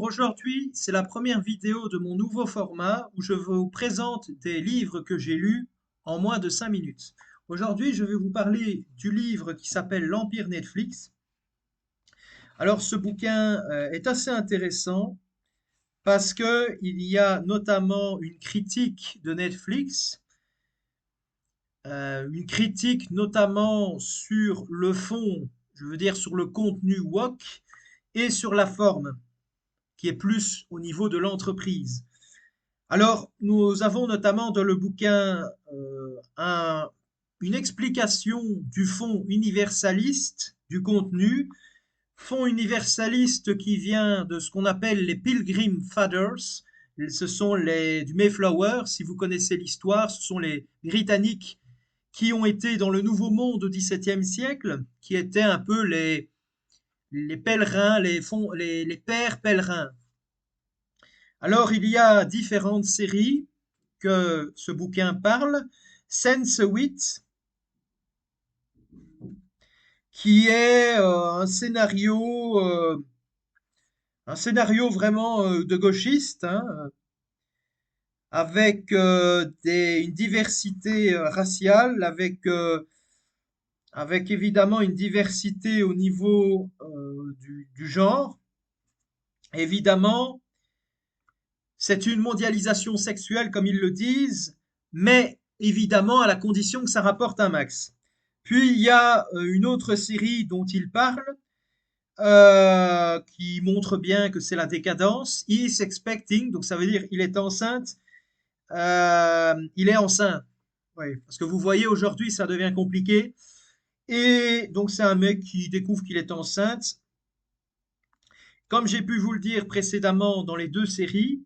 Aujourd'hui, c'est la première vidéo de mon nouveau format où je vous présente des livres que j'ai lus en moins de 5 minutes. Aujourd'hui, je vais vous parler du livre qui s'appelle L'Empire Netflix. Alors, ce bouquin est assez intéressant parce que il y a notamment une critique de Netflix, une critique notamment sur le fond, je veux dire sur le contenu woke et sur la forme, qui est plus au niveau de l'entreprise. Alors, nous avons notamment dans le bouquin une explication du fond universaliste du contenu, fond universaliste qui vient de ce qu'on appelle les Pilgrim Fathers. Ce sont du Mayflower, si vous connaissez l'histoire, ce sont les Britanniques qui ont été dans le Nouveau Monde au XVIIe siècle, qui étaient un peu les pèlerins, les pères pèlerins. Alors, il y a différentes séries que ce bouquin parle. Sense8, qui est un scénario vraiment de gauchiste, hein, avec une diversité raciale, avec évidemment une diversité au niveau du genre. Évidemment, c'est une mondialisation sexuelle, comme ils le disent, mais évidemment à la condition que ça rapporte un max. Puis il y a une autre série dont il parle, qui montre bien que c'est la décadence. He is expecting, donc ça veut dire il est enceinte. Il est enceint. Oui, parce que vous voyez, aujourd'hui, ça devient compliqué. Et donc c'est un mec qui découvre qu'il est enceinte. Comme j'ai pu vous le dire précédemment dans les deux séries,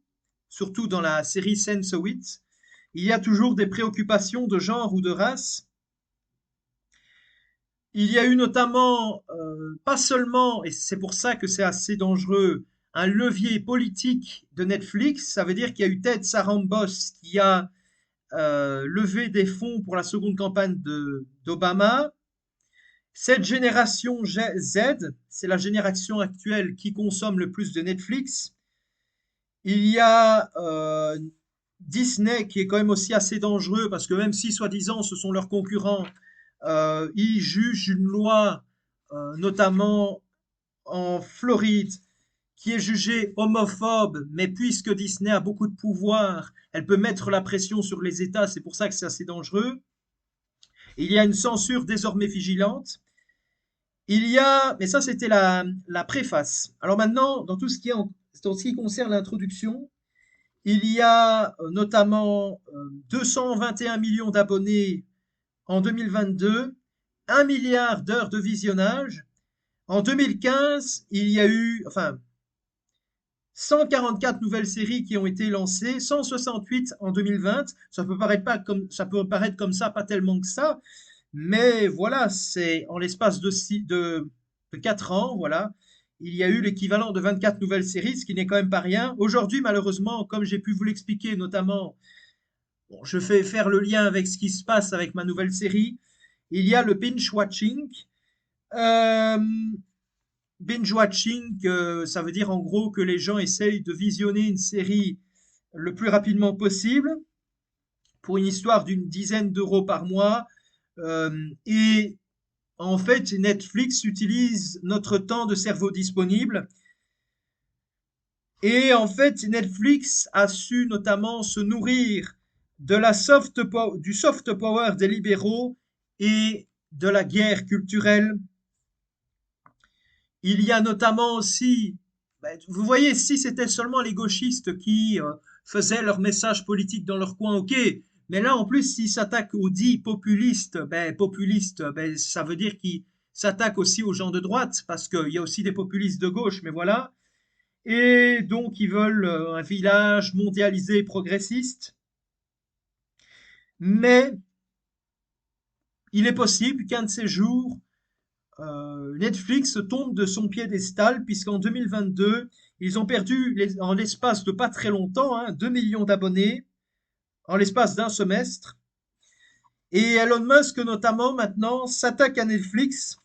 surtout dans la série Sense8, il y a toujours des préoccupations de genre ou de race. Il y a eu notamment, pas seulement, et c'est pour ça que c'est assez dangereux, un levier politique de Netflix. Ça veut dire qu'il y a eu Ted Sarandos qui a levé des fonds pour la seconde campagne d'Obama. Cette génération Z, c'est la génération actuelle qui consomme le plus de Netflix. Il y a Disney qui est quand même aussi assez dangereux parce que même si soi-disant ce sont leurs concurrents, ils jugent une loi, notamment en Floride, qui est jugée homophobe, mais puisque Disney a beaucoup de pouvoir, elle peut mettre la pression sur les États, c'est pour ça que c'est assez dangereux. Il y a une censure désormais vigilante. Il y a, mais ça c'était la préface. Alors maintenant, dans ce qui concerne l'introduction, il y a notamment 221 millions d'abonnés en 2022, 1 milliard d'heures de visionnage. En 2015, il y a eu, enfin, 144 nouvelles séries qui ont été lancées, 168 en 2020. Ça peut paraître comme ça, pas tellement que ça, mais voilà, c'est en l'espace de 4 ans, voilà, il y a eu l'équivalent de 24 nouvelles séries, ce qui n'est quand même pas rien. Aujourd'hui, malheureusement, comme j'ai pu vous l'expliquer, notamment, bon, je fais faire le lien avec ce qui se passe avec ma nouvelle série, il y a le binge-watching. Euh, Binge-watching, ça veut dire en gros que les gens essayent de visionner une série le plus rapidement possible pour une histoire d'une dizaine d'euros par mois. Et en fait, Netflix utilise notre temps de cerveau disponible. Et en fait, Netflix a su notamment se nourrir du soft power des libéraux et de la guerre culturelle. Il y a notamment aussi, ben, vous voyez, si c'était seulement les gauchistes qui faisaient leur message politique dans leur coin, ok. Mais là, en plus, s'ils s'attaquent aux dits populistes, ben, ça veut dire qu'ils s'attaquent aussi aux gens de droite, parce qu'il y a aussi des populistes de gauche, mais voilà. Et donc, ils veulent un village mondialisé progressiste. Mais il est possible qu'un de ces jours, Netflix tombe de son piédestal, puisqu'en 2022, ils ont perdu, en l'espace de pas très longtemps, hein, 2 millions d'abonnés, en l'espace d'un semestre. Et Elon Musk, notamment, maintenant, s'attaque à Netflix.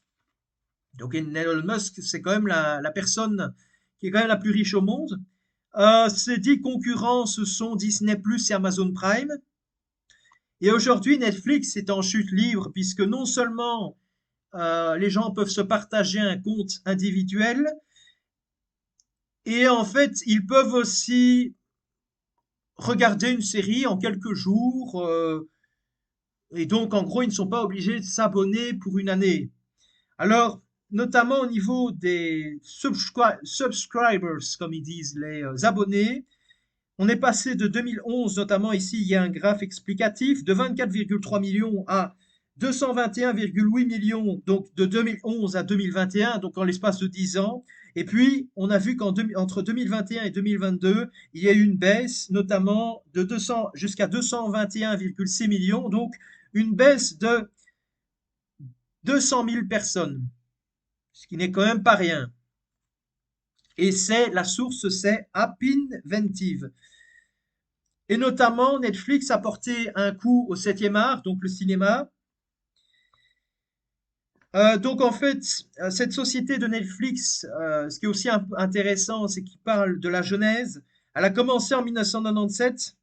Donc Elon Musk, c'est quand même la personne qui est quand même la plus riche au monde. Ses 10 concurrents, ce sont Disney+ et Amazon Prime. Et aujourd'hui, Netflix est en chute libre puisque non seulement les gens peuvent se partager un compte individuel, et en fait, ils peuvent aussi regarder une série en quelques jours. Et donc, en gros, ils ne sont pas obligés de s'abonner pour une année. Alors, notamment au niveau des subscribers, comme ils disent, les abonnés, on est passé de 2011, notamment ici, il y a un graphe explicatif, de 24,3 millions à 221,8 millions, donc de 2011 à 2021, donc en l'espace de 10 ans. Et puis, on a vu qu'entre 2021 et 2022, il y a eu une baisse, notamment de 200 jusqu'à 221,6 millions, donc une baisse de 200 000 personnes, ce qui n'est quand même pas rien. Et la source, c'est Appinventive. Et notamment, Netflix a porté un coup au 7e art, donc le cinéma. Donc en fait, cette société de Netflix, ce qui est aussi un peu intéressant, c'est qu'il parle de la genèse. Elle a commencé en 1997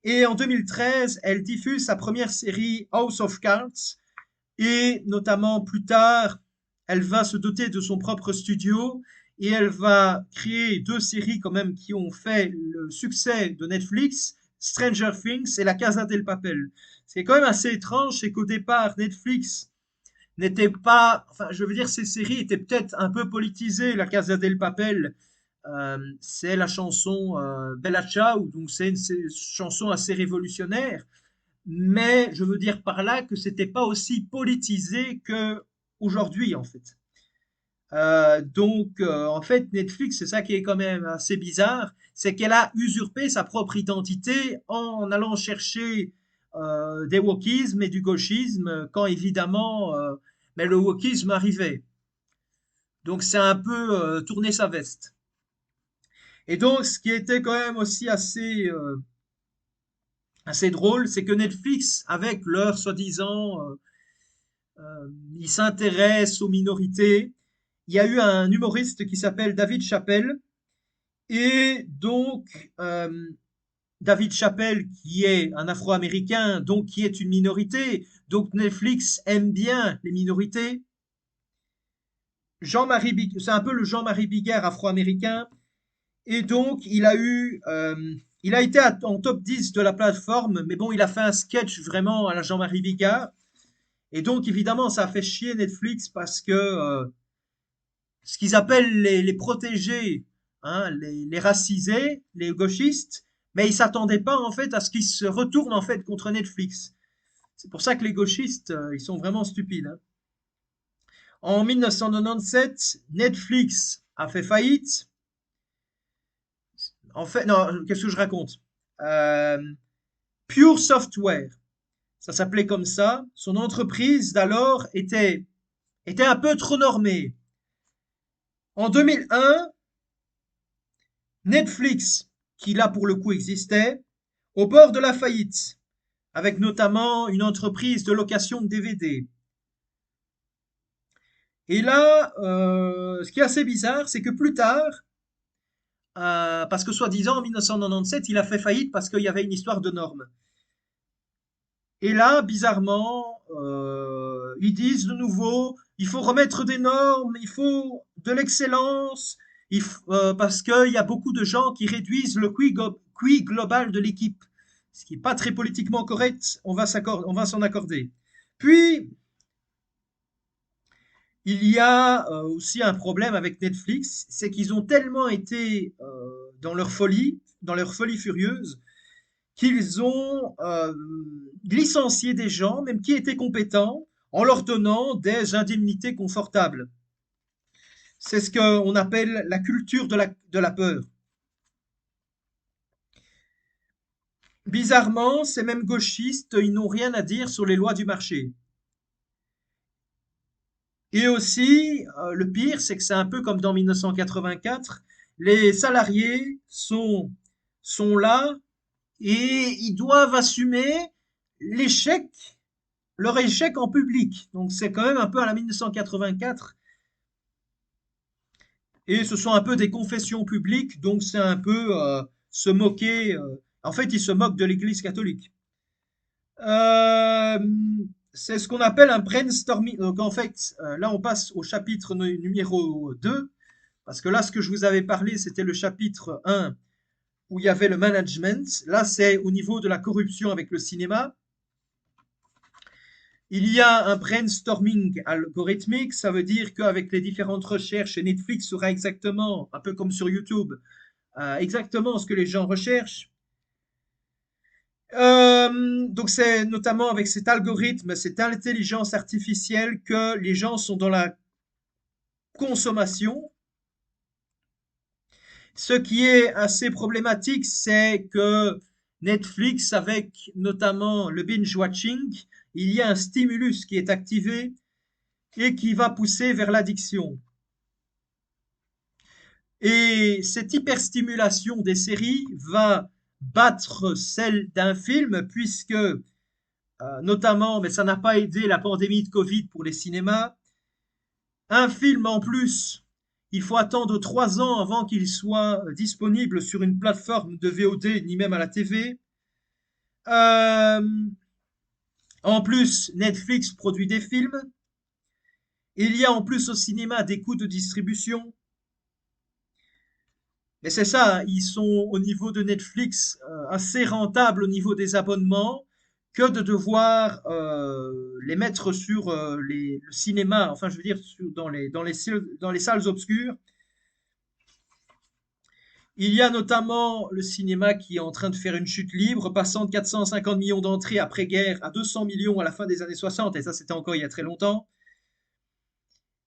et en 2013, elle diffuse sa première série House of Cards. Et notamment plus tard, elle va se doter de son propre studio et elle va créer deux séries quand même qui ont fait le succès de Netflix, Stranger Things et La Casa del Papel. Ce qui est quand même assez étrange, c'est qu'au départ, Netflix n'était pas, enfin, je veux dire, ces séries étaient peut-être un peu politisées. La Casa del Papel, c'est la chanson Bella Ciao, donc c'est une chanson assez révolutionnaire. Mais je veux dire par là que c'était pas aussi politisé que aujourd'hui en fait. En fait, Netflix, c'est ça qui est quand même assez bizarre, c'est qu'elle a usurpé sa propre identité en allant chercher des wokismes et du gauchisme quand évidemment, mais le wokisme arrivait. Donc c'est un peu tourner sa veste. Et donc, ce qui était quand même aussi assez drôle, c'est que Netflix, avec leur soi-disant il s'intéresse aux minorités. Il y a eu un humoriste qui s'appelle David Chappelle. Et donc, David Chappelle, qui est un Afro-Américain, donc qui est une minorité, donc Netflix aime bien les minorités. C'est un peu le Jean-Marie Bigard afro-américain. Et donc, il a été en top 10 de la plateforme, mais bon, il a fait un sketch vraiment à la Jean-Marie Bigard. Et donc, évidemment, ça a fait chier Netflix parce que ce qu'ils appellent les protégés, hein, les racisés, les gauchistes, mais ils s'attendaient pas en fait à ce qu'ils se retournent en fait contre Netflix. C'est pour ça que les gauchistes, ils sont vraiment stupides. Hein. En 1997, Netflix a fait faillite. En fait, non, qu'est-ce que je raconte? Euh, Pure Software, ça s'appelait comme ça. Son entreprise d'alors était un peu trop normée. En 2001, Netflix, qui là pour le coup existait, au bord de la faillite, avec notamment une entreprise de location de DVD. Et là, ce qui est assez bizarre, c'est que plus tard, parce que soi-disant en 1997, il a fait faillite parce qu'il y avait une histoire de normes. Et là, bizarrement, ils disent de nouveau, il faut remettre des normes, il faut de l'excellence, parce qu'il y a beaucoup de gens qui réduisent le QI global de l'équipe, ce qui n'est pas très politiquement correct, on va s'en accorder. Puis, il y a aussi un problème avec Netflix, c'est qu'ils ont tellement été dans leur folie furieuse, qu'ils ont licencié des gens, même qui étaient compétents, en leur donnant des indemnités confortables. C'est ce qu'on appelle la culture de la peur. Bizarrement, ces mêmes gauchistes, ils n'ont rien à dire sur les lois du marché. Et aussi, le pire, c'est que c'est un peu comme dans 1984, les salariés sont là et ils doivent assumer l'échec, leur échec en public. Donc c'est quand même un peu à la 1984. Et ce sont un peu des confessions publiques, donc c'est un peu se moquer. En fait, ils se moquent de l'Église catholique. Euh, c'est ce qu'on appelle un brainstorming. Donc en fait, là on passe au chapitre numéro 2, parce que là ce que je vous avais parlé, c'était le chapitre 1 où il y avait le management. Là c'est au niveau de la corruption avec le cinéma. Il y a un brainstorming algorithmique, ça veut dire qu'avec les différentes recherches, Netflix saura exactement, un peu comme sur YouTube, exactement ce que les gens recherchent. Donc c'est notamment avec cet algorithme, cette intelligence artificielle que les gens sont dans la consommation. Ce qui est assez problématique, c'est que Netflix, avec notamment le binge-watching, il y a un stimulus qui est activé et qui va pousser vers l'addiction. Et cette hyperstimulation des séries va battre celle d'un film, puisque notamment, mais ça n'a pas aidé la pandémie de Covid pour les cinémas. Un film en plus, il faut attendre 3 ans avant qu'il soit disponible sur une plateforme de VOD, ni même à la TV. Euh, En plus, Netflix produit des films. Il y a en plus au cinéma des coûts de distribution. Et c'est ça, ils sont au niveau de Netflix assez rentables au niveau des abonnements que de devoir les mettre sur le cinéma, enfin je veux dire dans les salles obscures. Il y a notamment le cinéma qui est en train de faire une chute libre, passant de 450 millions d'entrées après-guerre à 200 millions à la fin des années 60, et ça c'était encore il y a très longtemps.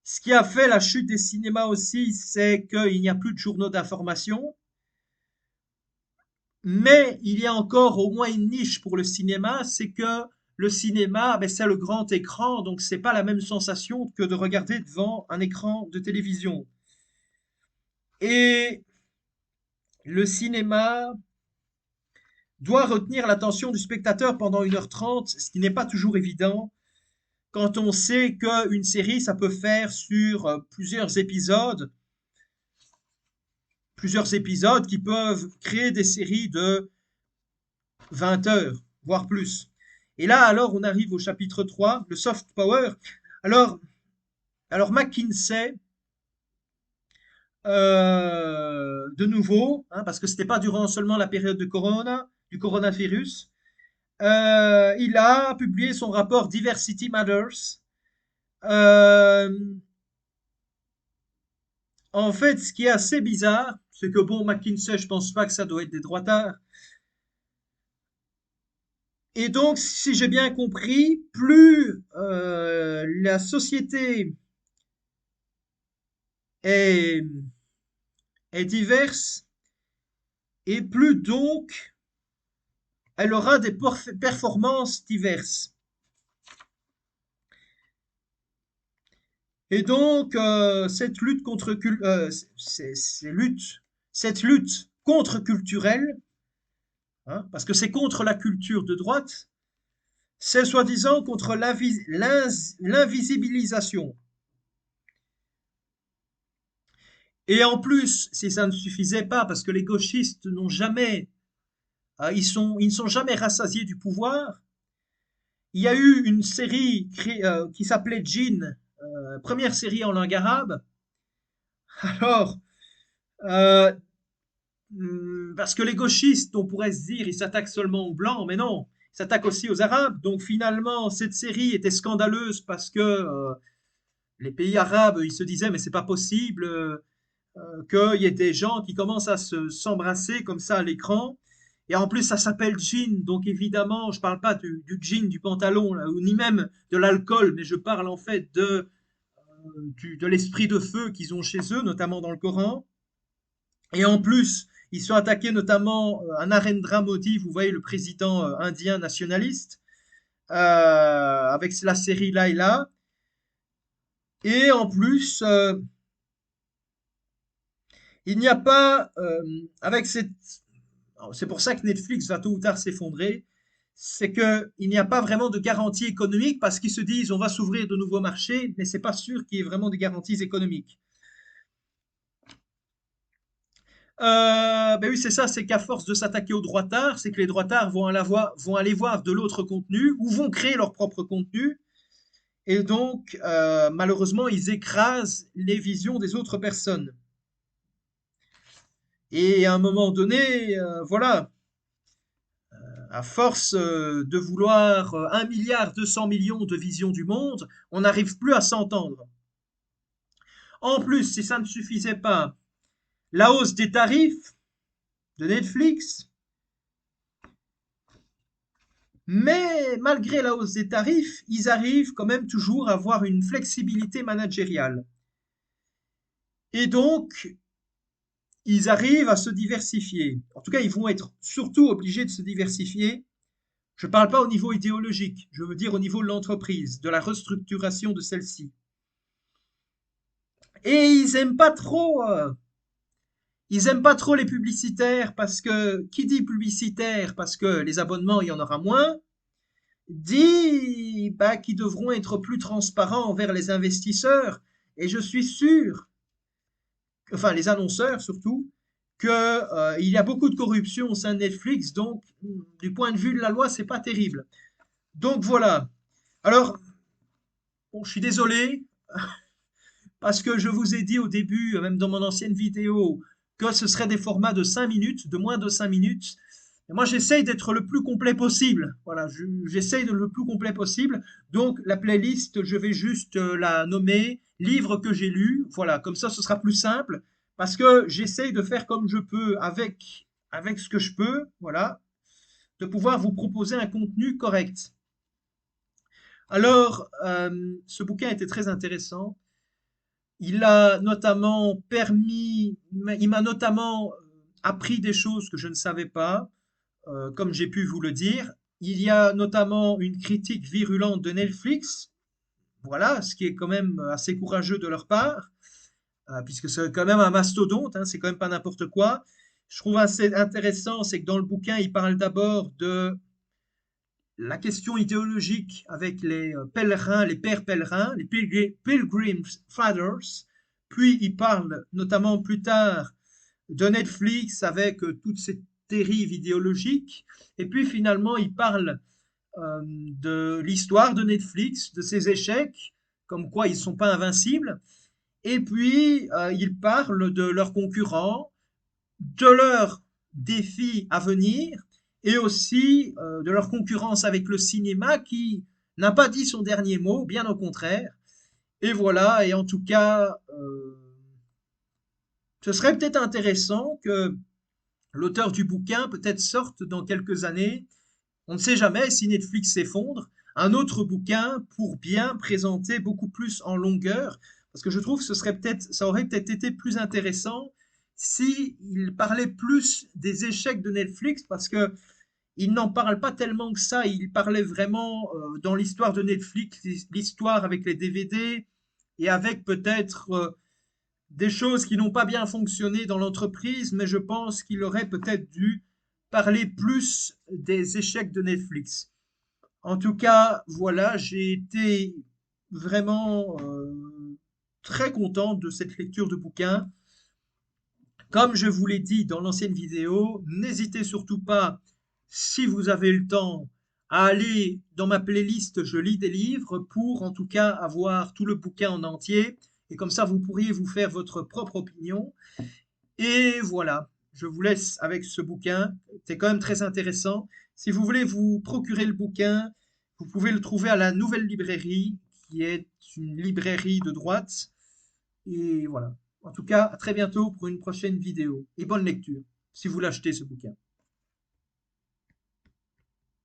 Ce qui a fait la chute des cinémas aussi, c'est qu'il n'y a plus de journaux d'information. Mais il y a encore au moins une niche pour le cinéma, c'est que le cinéma, ben, c'est le grand écran, donc c'est pas la même sensation que de regarder devant un écran de télévision. Et le cinéma doit retenir l'attention du spectateur pendant 1h30, ce qui n'est pas toujours évident quand on sait qu'une série, ça peut faire sur plusieurs épisodes qui peuvent créer des séries de 20 heures, voire plus. Et là, alors, on arrive au chapitre 3, le soft power. Alors, alors McKinsey, de nouveau, hein, parce que c'était pas durant seulement la période de Corona, du coronavirus, il a publié son rapport Diversity Matters. Euh, En fait, ce qui est assez bizarre, c'est que bon, McKinsey, je pense pas que ça doit être des droitards. Et donc, si j'ai bien compris, plus la société est, est diverse, et plus donc elle aura des performances diverses. Et donc, cette lutte contre-culturelle, hein, parce que c'est contre la culture de droite, c'est soi-disant contre l'invisibilisation. Et en plus, si ça ne suffisait pas, parce que les gauchistes n'ont jamais, ils ne sont jamais rassasiés du pouvoir, il y a eu une série qui s'appelait Djinn, première série en langue arabe. Alors, euh, parce que les gauchistes, on pourrait se dire, ils s'attaquent seulement aux blancs, mais non, ils s'attaquent aussi aux arabes. Donc finalement, cette série était scandaleuse parce que les pays arabes, ils se disaient, mais c'est pas possible qu'il y ait des gens qui commencent à s'embrasser comme ça à l'écran. Et en plus, ça s'appelle jean, donc évidemment, je ne parle pas du jean, du pantalon, là, ou ni même de l'alcool, mais je parle en fait de l'esprit de feu qu'ils ont chez eux, notamment dans le Coran. Et en plus, ils sont attaqués notamment à Narendra Modi, vous voyez, le président indien nationaliste, avec la série Laila. Et en plus, il n'y a pas, avec cette... C'est pour ça que Netflix va tôt ou tard s'effondrer, c'est qu'il n'y a pas vraiment de garantie économique parce qu'ils se disent on va s'ouvrir de nouveaux marchés, mais c'est pas sûr qu'il y ait vraiment de garanties économiques. Ben oui, c'est ça, c'est qu'à force de s'attaquer aux droitards, c'est que les droitards vont aller voir de l'autre contenu ou vont créer leur propre contenu. Et donc, malheureusement, ils écrasent les visions des autres personnes. Et à un moment donné, voilà, à force de vouloir 1,2 milliard de visions du monde, on n'arrive plus à s'entendre. En plus, si ça ne suffisait pas, la hausse des tarifs de Netflix, mais malgré la hausse des tarifs, ils arrivent quand même toujours à avoir une flexibilité managériale. Et donc, ils arrivent à se diversifier. En tout cas, ils vont être surtout obligés de se diversifier. Je ne parle pas au niveau idéologique, je veux dire au niveau de l'entreprise, de la restructuration de celle-ci. Et ils aiment pas trop les publicitaires parce que qui dit publicitaire parce que les abonnements il y en aura moins, dit bah, qu'ils devront être plus transparents envers les investisseurs. Et je suis sûr, enfin les annonceurs surtout, que il y a beaucoup de corruption au sein de Netflix, donc du point de vue de la loi, c'est pas terrible. Donc voilà. Alors, bon, je suis désolé parce que je vous ai dit au début, même dans mon ancienne vidéo, que ce serait des formats de 5 minutes, de moins de 5 minutes. Et moi, j'essaye d'être le plus complet possible. Voilà, j'essaye de le plus complet possible. Donc, la playlist, je vais juste la nommer livres que j'ai lus. Voilà, comme ça, ce sera plus simple parce que j'essaye de faire comme je peux avec ce que je peux. Voilà, de pouvoir vous proposer un contenu correct. Alors, ce bouquin était très intéressant. Il m'a notamment appris des choses que je ne savais pas, comme j'ai pu vous le dire. Il y a notamment une critique virulente de Netflix, voilà, ce qui est quand même assez courageux de leur part, puisque c'est quand même un mastodonte, hein, c'est quand même pas n'importe quoi. Je trouve assez intéressant, c'est que dans le bouquin, il parle d'abord de la question idéologique avec les pèlerins, les pères pèlerins, les Pilgrim Fathers, puis il parle notamment plus tard de Netflix avec toutes ces dérives idéologiques, et puis finalement il parle de l'histoire de Netflix, de ses échecs, comme quoi ils ne sont pas invincibles, et puis il parle de leurs concurrents, de leurs défis à venir et aussi de leur concurrence avec le cinéma qui n'a pas dit son dernier mot, bien au contraire. Et voilà, et en tout cas, ce serait peut-être intéressant que l'auteur du bouquin peut-être sorte dans quelques années, on ne sait jamais si Netflix s'effondre, un autre bouquin pour bien présenter beaucoup plus en longueur, parce que je trouve que ça aurait peut-être été plus intéressant si il parlait plus des échecs de Netflix, parce que il n'en parle pas tellement que ça. Il parlait vraiment dans l'histoire de Netflix, l'histoire avec les DVD et avec peut-être des choses qui n'ont pas bien fonctionné dans l'entreprise, mais je pense qu'il aurait peut-être dû parler plus des échecs de Netflix. En tout cas, voilà, j'ai été vraiment très content de cette lecture de bouquin. Comme je vous l'ai dit dans l'ancienne vidéo, n'hésitez surtout pas, si vous avez le temps, à aller dans ma playlist Je lis des livres pour en tout cas avoir tout le bouquin en entier. Et comme ça, vous pourriez vous faire votre propre opinion. Et voilà, je vous laisse avec ce bouquin. C'est quand même très intéressant. Si vous voulez vous procurer le bouquin, vous pouvez le trouver à la Nouvelle Librairie, qui est une librairie de droite. Et voilà. En tout cas, à très bientôt pour une prochaine vidéo. Et bonne lecture, si vous l'achetez ce bouquin.